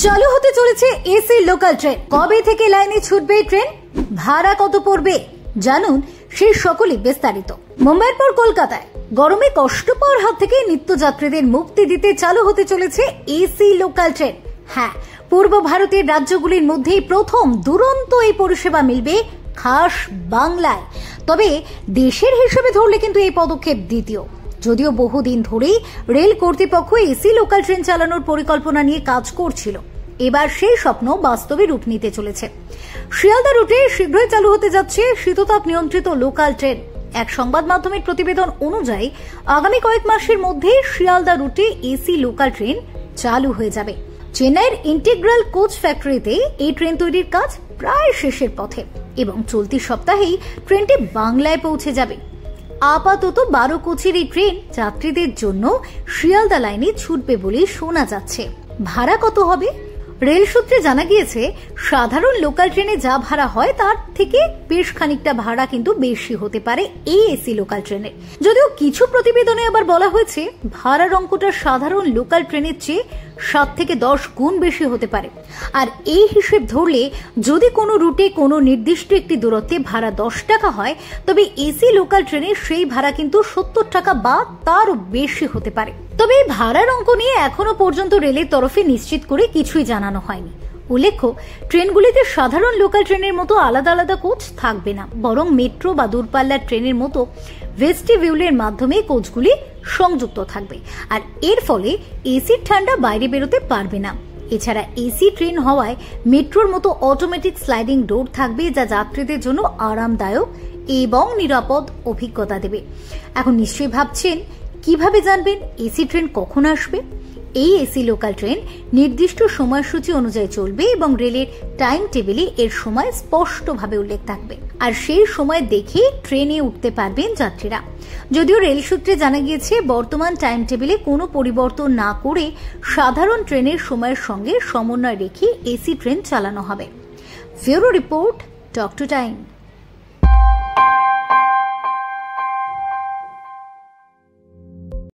চালু হতে চলেছে এসি লোকাল ট্রেন। কবে থেকে লাইনে ছুটবে ট্রেন, ভাড়া কত পড়বে জানুন সেই সকলই বিস্তারিত। মুম্বাইয়ের পর কলকাতায় গরমে কষ্ট পাওয়ার হাত থেকে নিত্যযাত্রীদের মুক্তি দিতে চালু হতে চলেছে এসি লোকাল ট্রেন। হ্যাঁ, পূর্ব ভারতের রাজ্যগুলির মধ্যেই প্রথম দুরন্ত এই পরিষেবা মিলবে খাস বাংলায়। তবে দেশের হিসেবে ধরলে কিন্তু এই পদক্ষেপ দ্বিতীয়। যদিও বহুদিন ধরেই রেল কর্তৃপক্ষ এসি লোকাল ট্রেন চালানোর পরিকল্পনা নিয়ে কাজ করছিল, এবার সেই স্বপ্ন বাস্তবে রূপ নিতে চলেছে। শিয়ালদা রুটে শীঘ্রই চালু হতে যাচ্ছে শীততাপ নিয়ন্ত্রিত লোকাল ট্রেন। এক সংবাদ মাধ্যমের প্রতিবেদন অনুযায়ী আগামী কয়েক মাসের মধ্যে শিয়ালদা রুটে এসি লোকাল ট্রেন চালু হয়ে যাবে। চেন্নাইয়ের ইন্টিগ্রাল কোচ ফ্যাক্টরিতে এই ট্রেন তৈরির কাজ প্রায় শেষের পথে এবং চলতি সপ্তাহেই ট্রেনটি বাংলায় পৌঁছে যাবে। আপাতত 12 কোচের এই ট্রেন যাত্রীদের জন্য শিয়ালদা লাইনে ছুটবে বলে শোনা যাচ্ছে। ভাড়া কত হবে? রেল সূত্রে জানা গিয়েছে, সাধারণ লোকাল ট্রেনে যা ভাড়া হয় তার থেকে বেশ খানিকটা ভাড়া কিন্তু বেশি হতে পারে এই এসি লোকাল ট্রেনের। যদিও কিছু প্রতিবেদনে আবার বলা হয়েছে ভাড়ার অঙ্কটা সাধারণ লোকাল ট্রেনের চেয়ে 7 থেকে 10 গুণ বেশি হতে পারে। আর এই হিসেব ধরলে যদি কোনো রুটে কোনো নির্দিষ্ট একটি দূরত্বে ভাড়া 10 টাকা হয়, তবে এসি লোকাল ট্রেনের সেই ভাড়া কিন্তু 70 টাকা বা তারও বেশি হতে পারে। তবে এই ভাড়ার অঙ্ক নিয়ে এখনো পর্যন্ত রেলের তরফে নিশ্চিত করে কিছুই জানানো হয়নি। উল্লেখ্য, ট্রেনগুলিতে সাধারণ লোকাল ট্রেনের মতো আলাদা আলাদা কোচ থাকবে না, বরং মেট্রো বা দূরপাল্লার ট্রেনের মতো ভেস্টিবিউলের মাধ্যমে কোচগুলি সংযুক্ত থাকবে। আর এর ফলে এসির ঠান্ডা বাইরে বেরোতে পারবে না। এছাড়া এসি ট্রেন হওয়ায় মেট্রোর মতো অটোমেটিক স্লাইডিং ডোর থাকবে, যা যাত্রীদের জন্য আরামদায়ক এবং নিরাপদ অভিজ্ঞতা দেবে। এখন নিশ্চয়ই ভাবছেন, কিভাবে জানবেন এসি ট্রেন কখন আসবে? এই এসি লোকাল ট্রেন নির্দিষ্ট সময়সূচি অনুযায়ী চলবে এবং রেলের টাইম টেবিলে এর সময় স্পষ্টভাবে উল্লেখ থাকবে। আর সেই সময় দেখে ট্রেনে উঠতে পারবেন যাত্রীরা। যদিও রেল সূত্রে জানা গিয়েছে, বর্তমান টাইম টেবিলে কোনো পরিবর্তন না করে সাধারণ ট্রেনের সময়ের সঙ্গে সমন্বয় রেখে এসি ট্রেন চালানো হবে। Bureau report, talk to time.